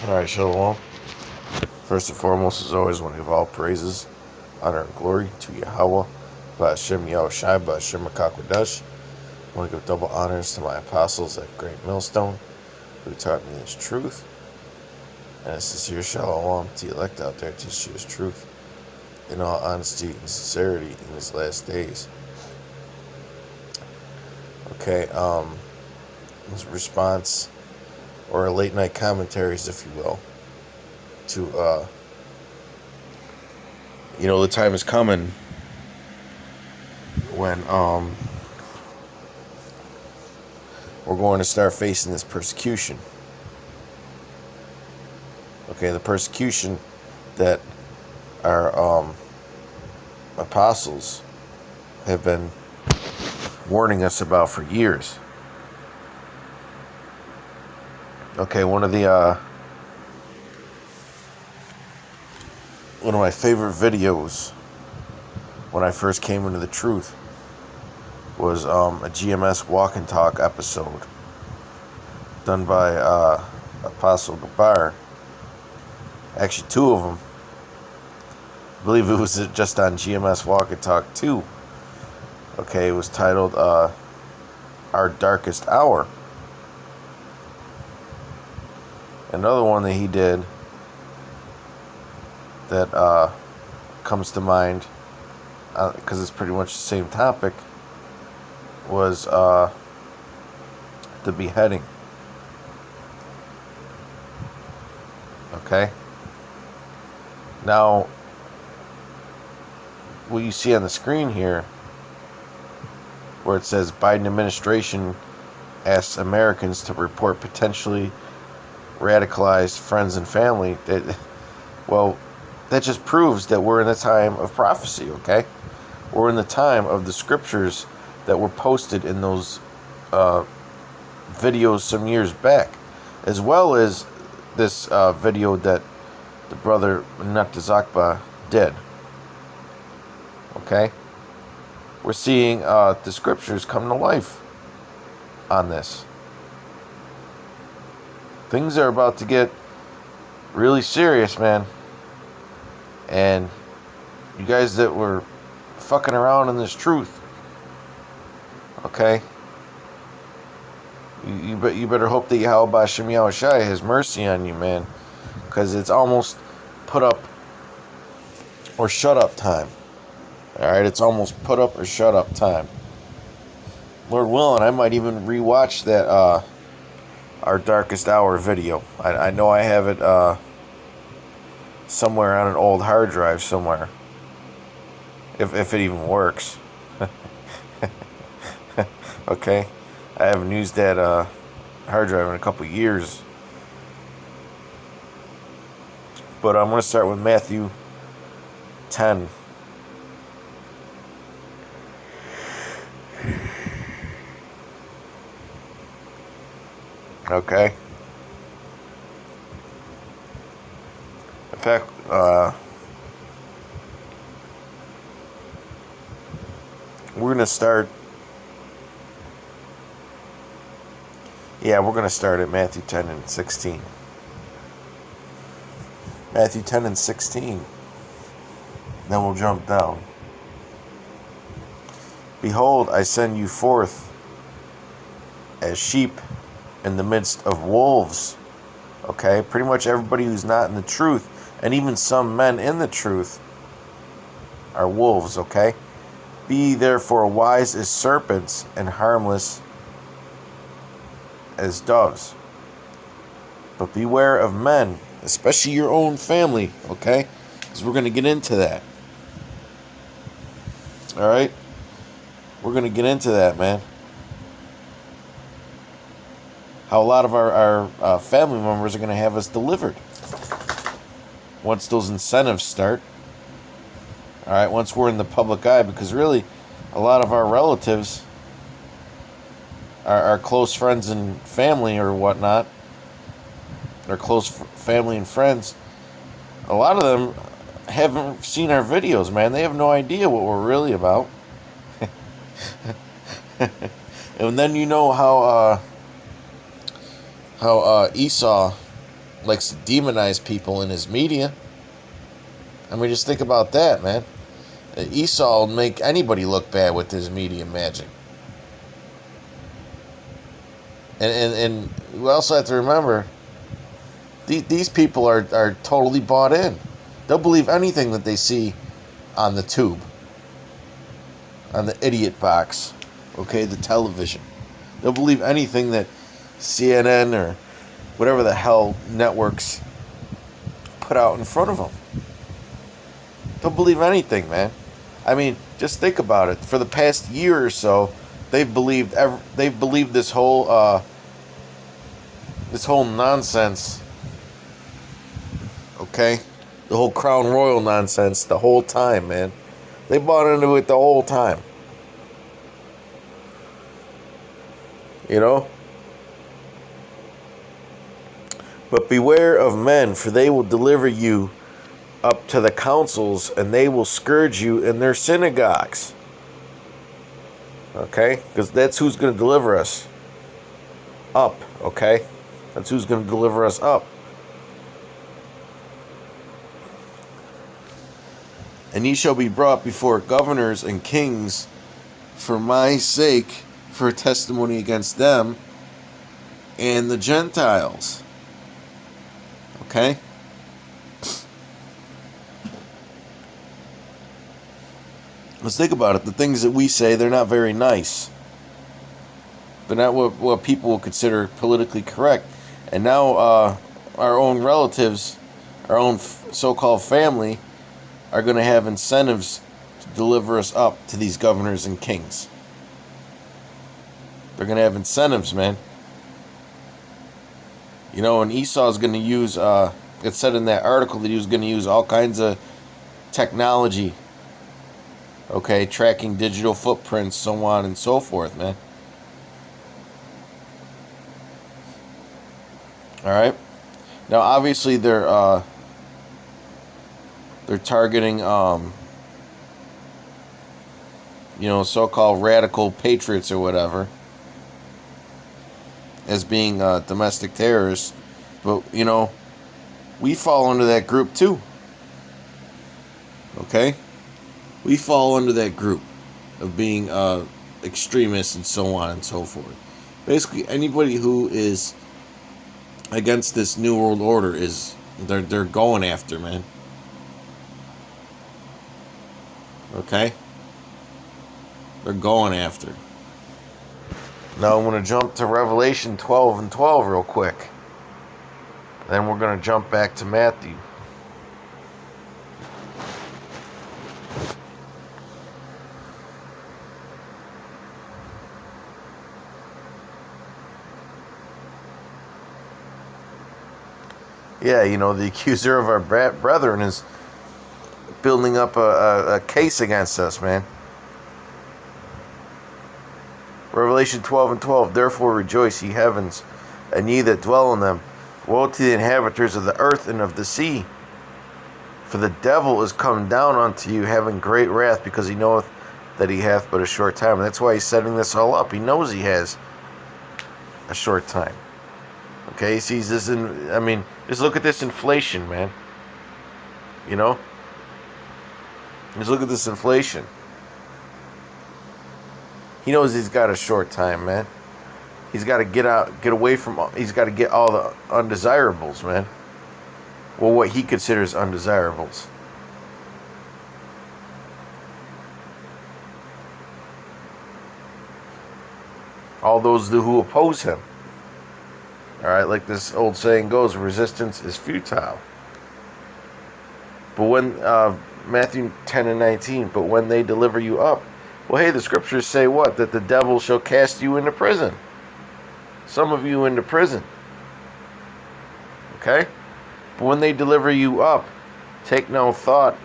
Alright, Shalom. First and foremost, as always, I want to give all praises, honor, and glory to YAHAWAH, HASHAM, YAHAWASHI, HASHAM, HAKAKWADASH. I want to give double honors to my apostles at GREATMILLSTONE, who taught me this truth. And a sincere Shalom to the elect out there to teach you this truth in all honesty and sincerity in these last days. Okay, response, or a late night commentaries, if you will, to the time is coming when we're going to start facing this persecution. Okay, the persecution that our apostles have been warning us about for years. Okay, one of my favorite videos when I first came into the truth was a GMS Walk and Talk episode done by Apostle Gabar. Actually, two of them. I believe it was just on GMS Walk and Talk 2. Okay, it was titled Our Darkest Hour. Another one that he did that comes to mind, because it's pretty much the same topic, was the beheading. Okay? Now, what you see on the screen here, where it says Biden administration asks Americans to report potentially radicalized friends and family, that just proves that we're in the time of prophecy, okay? We're in the time of the scriptures that were posted in those videos some years back, as well as this video that the brother Natazakba did. Okay? We're seeing the scriptures come to life on this. Things are about to get really serious, man. And you guys that were fucking around in this truth, okay? You better hope that YAHAWASHI has mercy on you, man. Because it's almost put up or shut up time. Alright, it's almost put up or shut up time. Lord willing, I might even rewatch that Our Darkest Hour video. I know I have it somewhere on an old hard drive somewhere. If it even works. Okay? I haven't used that hard drive in a couple years. But I'm going to start with Matthew 10. Okay? In fact, we're going to start... Yeah, we're going to start at Matthew 10 and 16. Matthew 10 and 16. Then we'll jump down. Behold, I send you forth as sheep in the midst of wolves. Okay? Pretty much everybody who's not in the truth, and even some men in the truth, are wolves, okay? Be therefore wise as serpents and harmless as doves. But beware of men, especially your own family, okay? Because we're going to get into that. Alright? We're going to get into that, man. How a lot of our family members are going to have us delivered once those incentives start. Alright, once we're in the public eye, because really, a lot of our relatives, our close friends and family or whatnot, our close family and friends, a lot of them haven't seen our videos, man. They have no idea what we're really about. And then you know how Esau likes to demonize people in his media. I mean, just think about that, man. Esau will make anybody look bad with his media magic. And we also have to remember, these people are totally bought in. They'll believe anything that they see on the tube, on the idiot box, okay, the television. They'll believe anything that CNN or whatever the hell networks put out in front of them. They'll believe anything, man. I mean, just think about it. For the past year or so, they've believed this whole nonsense. Okay, the whole Crown Royal nonsense the whole time, man. They bought into it the whole time. You know? But beware of men, for they will deliver you up to the councils, and they will scourge you in their synagogues. Okay? Because that's who's going to deliver us up. Okay? That's who's going to deliver us up. And ye shall be brought before governors and kings for my sake, for a testimony against them and the Gentiles. Okay? Let's think about it. The things that we say, they're not very nice. They're not what people will consider politically correct. And now our own relatives, our own so-called family, are going to have incentives to deliver us up to these governors and kings. They're going to have incentives, man. You know, and Esau's going to use, it said in that article that he was going to use all kinds of technology, okay, tracking digital footprints, so on and so forth, man. All right. Now, obviously, they're targeting, you know, so-called radical patriots or whatever as being domestic terrorists. But, you know, we fall under that group too. Okay? We fall under that group of being extremists and so on and so forth. Basically, anybody who is against this New World Order is, they're going after, man. Okay? They're going after. Now I'm going to jump to Revelation 12 and 12 real quick. Then we're going to jump back to Matthew. Yeah, you know, the accuser of our brethren is building up a case against us, man. Revelation 12 and 12. Therefore rejoice, ye heavens, and ye that dwell in them. Woe to the inhabitants of the earth and of the sea. For the devil is come down unto you, having great wrath, because he knoweth that he hath but a short time. And that's why he's setting this all up. He knows he has a short time. Okay, he sees this in, I mean, just look at this inflation, man. You know? Just look at this inflation. He knows he's got a short time, man. He's got to get away from, he's got to get all the undesirables, man. Well, what he considers undesirables. All those who oppose him. Alright, like this old saying goes, resistance is futile. But when, Matthew 10 and 19, but when they deliver you up, well, hey, the scriptures say what? That the devil shall cast you into prison. Some of you into prison. Okay? But when they deliver you up, take no thought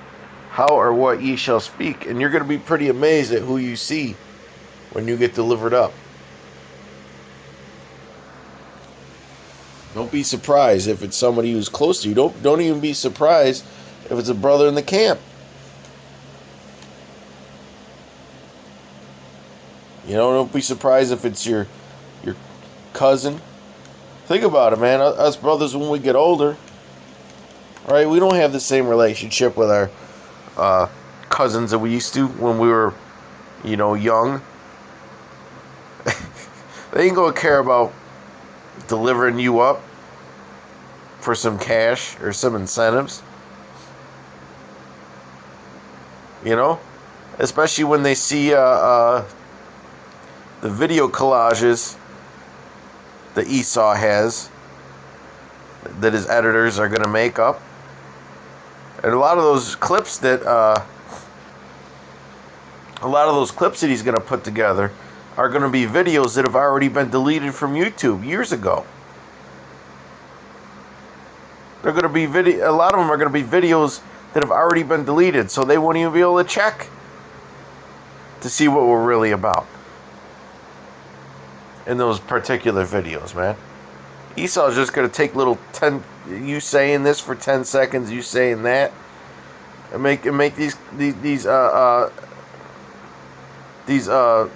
how or what ye shall speak. And you're going to be pretty amazed at who you see when you get delivered up. Don't be surprised if it's somebody who's close to you. Don't even be surprised if it's a brother in the camp. You know, don't be surprised if it's your cousin, Think about it, man. Us brothers, when we get older, right, we don't have the same relationship with our cousins that we used to when we were, young. They ain't gonna care about delivering you up for some cash or some incentives. Especially when they see the video collages that Esau has, that his editors are going to make up. And a lot of those clips that he's going to put together are going to be videos that have already been deleted from YouTube years ago. They're going to be a lot of them are going to be videos that have already been deleted, so they won't even be able to check to see what we're really about in those particular videos, man. Esau's just going to take you saying this for 10 seconds, you saying that, and make these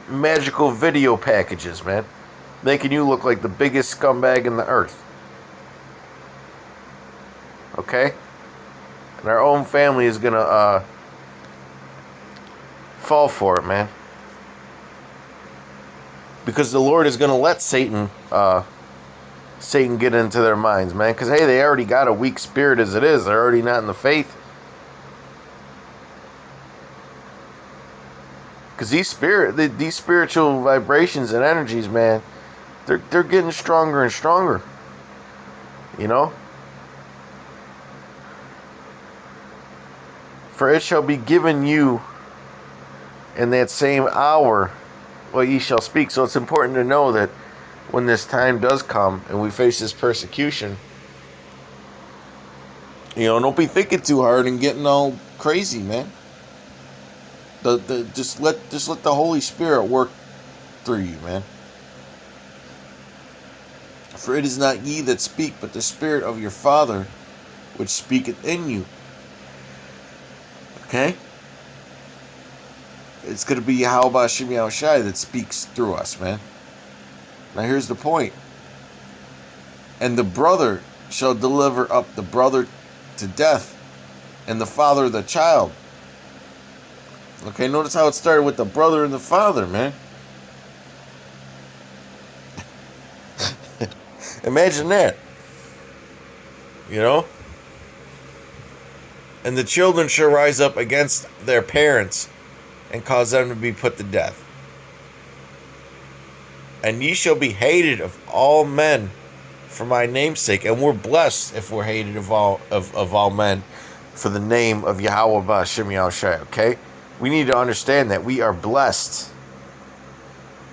magical video packages, man, making you look like the biggest scumbag in the earth. Okay? And our own family is going to fall for it, man. Because the Lord is going to let Satan get into their minds, man. Because, hey, they already got a weak spirit as it is. They're already not in the faith. Because these spiritual vibrations and energies, man, they're getting stronger and stronger. For it shall be given you in that same hour what ye shall speak. So it's important to know that when this time does come and we face this persecution, don't be thinking too hard and getting all crazy, man. Just let the Holy Spirit work through you, man. For it is not ye that speak, but the Spirit of your Father which speaketh in you. Okay? It's going to be YAHAWASHI that speaks through us, man. Now here's the point. And the brother shall deliver up the brother to death, and the father the child. Okay, notice how it started with the brother and the father, man. Imagine that. And the children shall rise up against their parents and cause them to be put to death. And ye shall be hated of all men for my name's sake. And we're blessed if we're hated of all men for the name of Yahawah B'Hashem Yahushai. Okay? We need to understand that we are blessed.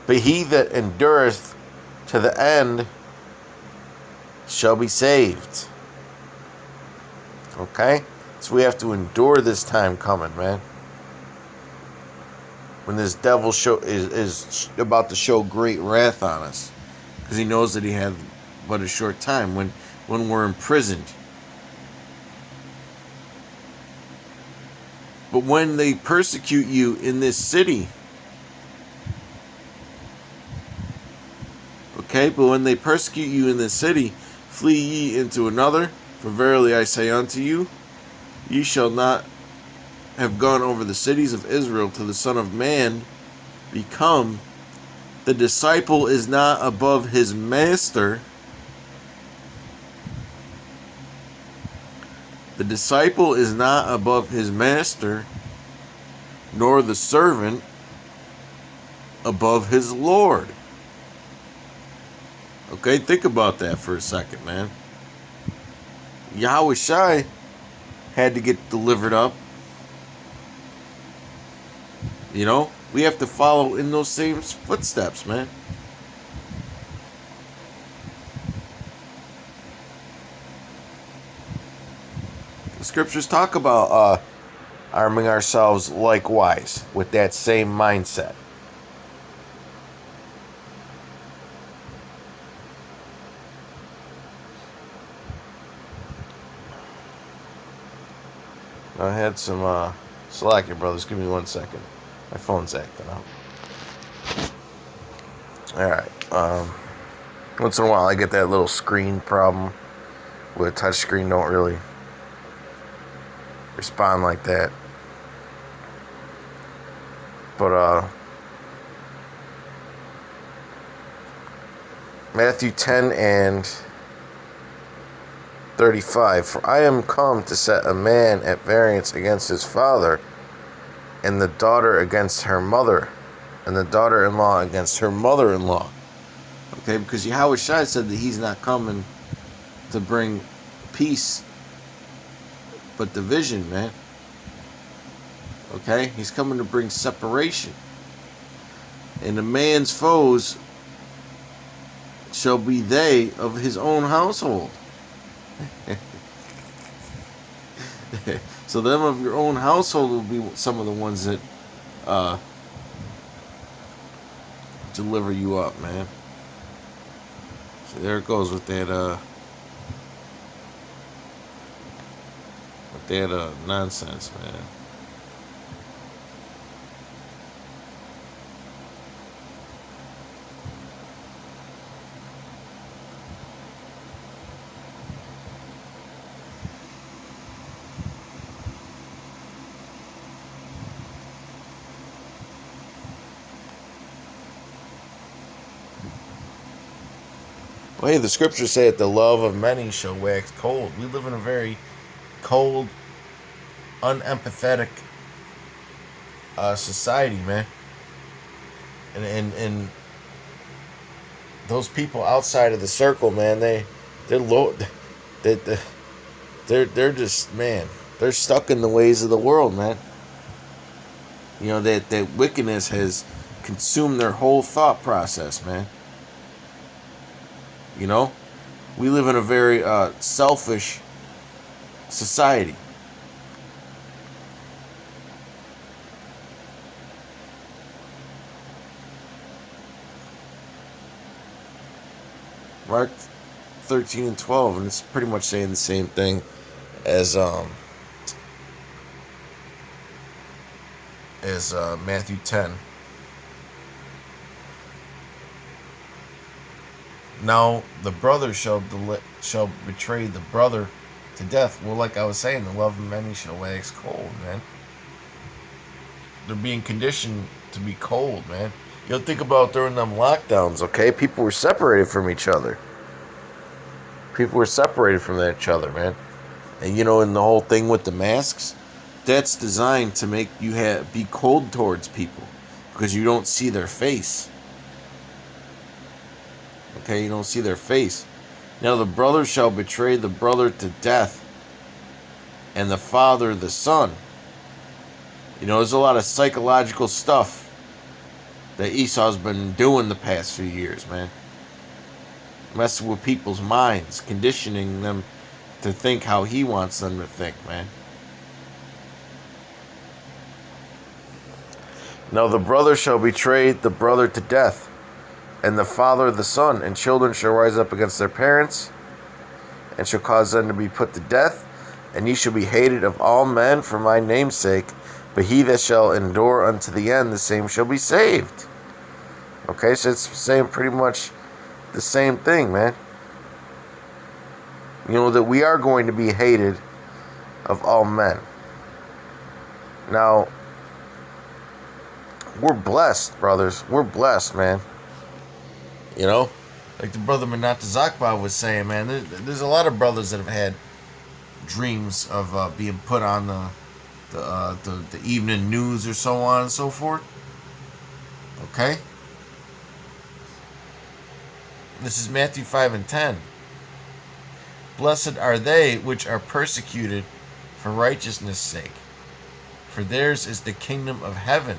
But he that endureth to the end shall be saved. Okay? So we have to endure this time coming, man. When this devil is about to show great wrath on us. Because he knows that he had but a short time when we're imprisoned. But when they persecute you in this city, okay, but when they persecute you in this city, flee ye into another, for verily I say unto you, ye shall not have gone over the cities of Israel till the Son of Man become. The disciple is not above his master. The disciple is not above his master, nor the servant above his Lord. Okay, think about that for a second, man. YAHAWASHI had to get delivered up. We have to follow in those same footsteps, man. The scriptures talk about arming ourselves likewise with that same mindset. I had some slack here, brothers. Give me 1 second. My phone's acting up. Alright. Once in a while I get that little screen problem with a touch screen. Don't really respond like that. But Matthew 10 and 35. For I am come to set a man at variance against his father, and the daughter against her mother, and the daughter-in-law against her mother-in-law. Okay, because YAHAWASHI said that he's not coming to bring peace, but division, man. Okay, he's coming to bring separation. And a man's foes shall be they of his own household. So them of your own household will be some of the ones that deliver you up, man. So there it goes with that nonsense, man. Well, hey, the scriptures say that the love of many shall wax cold. We live in a very cold, unempathetic society, man. And those people outside of the circle, man, they're just, man, they're stuck in the ways of the world, man. You know, that wickedness has consumed their whole thought process, man. You know, we live in a very selfish society. Mark 13 and 12, and it's pretty much saying the same thing as Matthew 10. Now the brother shall betray the brother to death. Well, like I was saying, the love of many shall wax cold, man. They're being conditioned to be cold, man. You'll think about during them lockdowns, okay? People were separated from each other. People were separated from each other, man. And you know, in the whole thing with the masks, that's designed to make you be cold towards people because you don't see their face. Okay, you don't see their face. Now the brother shall betray the brother to death, and the father the son. You know, there's a lot of psychological stuff that Esau's been doing the past few years, man. Messing with people's minds, conditioning them to think how he wants them to think, man. Now the brother shall betray the brother to death, and the father the son, and children shall rise up against their parents, and shall cause them to be put to death, and ye shall be hated of all men for my name's sake, but he that shall endure unto the end, the same shall be saved. Okay, so it's saying pretty much the same thing, man. You know, that we are going to be hated of all men. Now, we're blessed, brothers. We're blessed, man. You know, like the brother Manat Zakba was saying, man, there's a lot of brothers that have had dreams of being put on the evening news or so on and so forth. Okay? This is Matthew 5 and 10. Blessed are they which are persecuted for righteousness' sake, for theirs is the kingdom of heaven.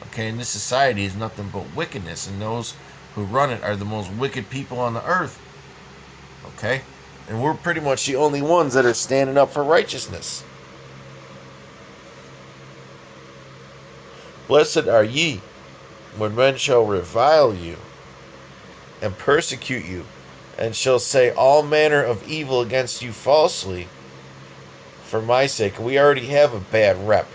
Okay, and this society is nothing but wickedness, and those who run it are the most wicked people on the earth. Okay? And we're pretty much the only ones that are standing up for righteousness. Blessed are ye when men shall revile you and persecute you, and shall say all manner of evil against you falsely for my sake. We already have a bad rep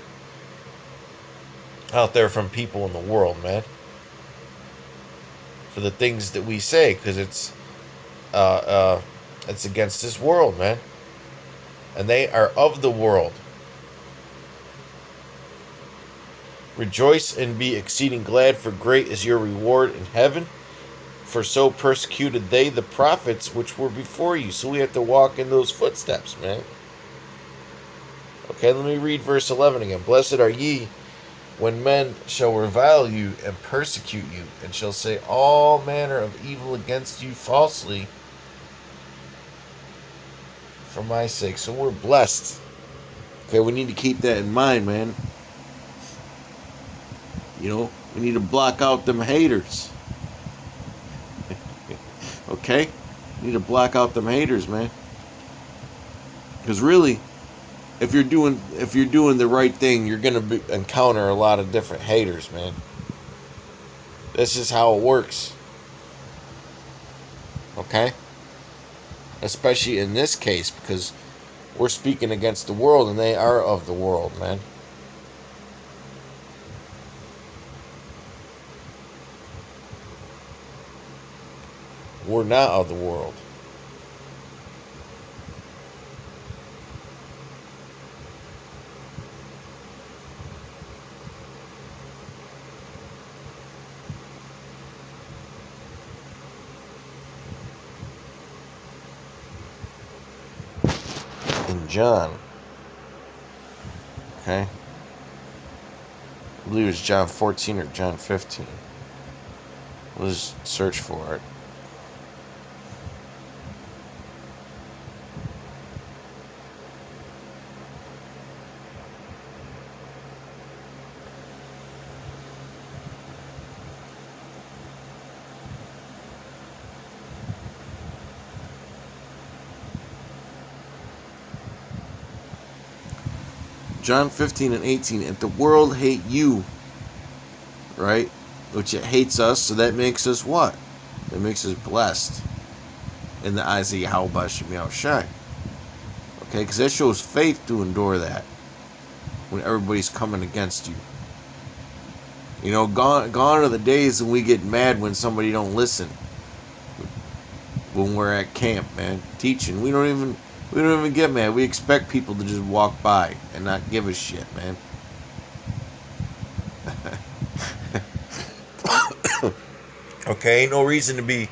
out there from people in the world, man. for the things that we say, because it's against this world, man. And they are of the world. Rejoice and be exceeding glad, for great is your reward in heaven. For so persecuted they the prophets which were before you. So we have to walk in those footsteps, man. Okay, let me read verse 11 again. Blessed are ye when men shall revile you and persecute you, and shall say all manner of evil against you falsely for my sake. So we're blessed. Okay, we need to keep that in mind, man. You know, we need to block out them haters. Okay? We need to block out them haters, man. Because really, if you're doing the right thing, you're gonna encounter a lot of different haters, man. That's just how it works. Okay? Especially in this case, because we're speaking against the world, and they are of the world, man. We're not of the world. In John, okay, I believe it was John 14 or John 15. Let's search for it. John 15 and 18. If the world hate you, right, which it hates us, so that makes us what? That makes us blessed in the eyes of YAHAWASHI. Okay, because that shows faith to endure that when everybody's coming against you. You know, gone are the days when we get mad when somebody don't listen. When we're at camp, man, teaching, we don't even get mad. We expect people to just walk by and not give a shit, man. Okay, ain't no reason to be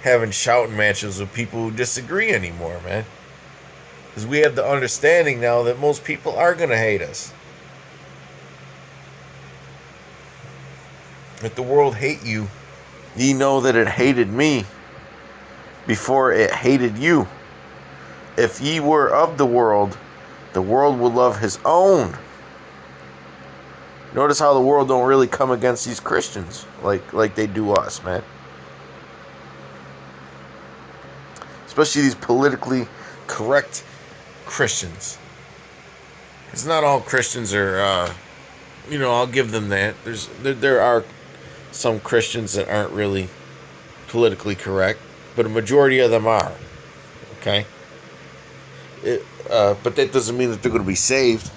having shouting matches with people who disagree anymore, man. Because we have the understanding now that most people are going to hate us. If the world hate you, ye know that it hated me before it hated you. If ye were of the world would love his own. Notice how the world don't really come against these Christians like they do us, man. Especially these politically correct Christians. Because not all Christians are, I'll give them that. There are some Christians that aren't really politically correct, but a majority of them are. Okay? But that doesn't mean that they're going to be saved.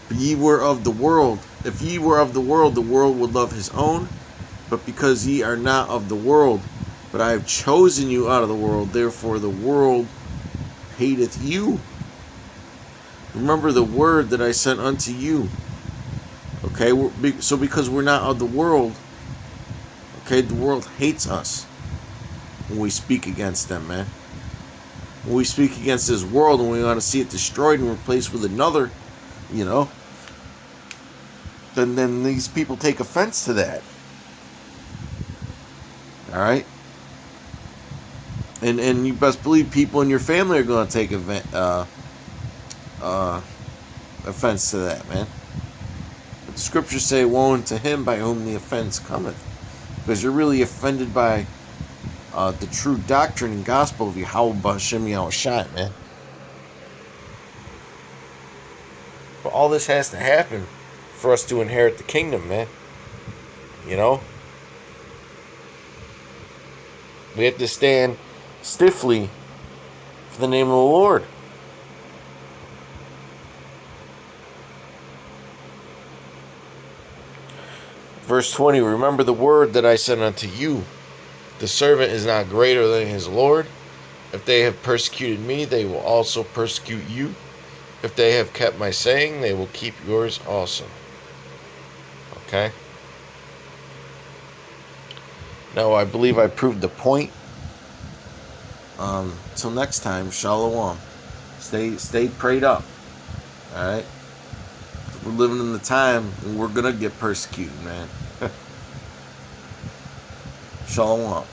But ye were of the world. If ye were of the world would love his own. But because ye are not of the world, but I have chosen you out of the world, therefore the world hateth you. Remember the word that I sent unto you. Okay, so because we're not of the world, okay, the world hates us when we speak against them, man. When we speak against this world and we want to see it destroyed and replaced with another, then these people take offense to that. All right? And you best believe people in your family are going to take offense to that, man. But the scriptures say, woe unto him by whom the offense cometh. Because you're really offended by the true doctrine and gospel of YAHAWASHI, man. But all this has to happen for us to inherit the kingdom, man. You know? We have to stand stiffly for the name of the Lord. Verse 20, remember the word that I said unto you, the servant is not greater than his Lord. If they have persecuted me, they will also persecute you. If they have kept my saying, they will keep yours also. Okay? Now, I believe I proved the point. Till next time, shalom. Stay prayed up. Alright? We're living in the time when we're going to get persecuted, man. Shalom.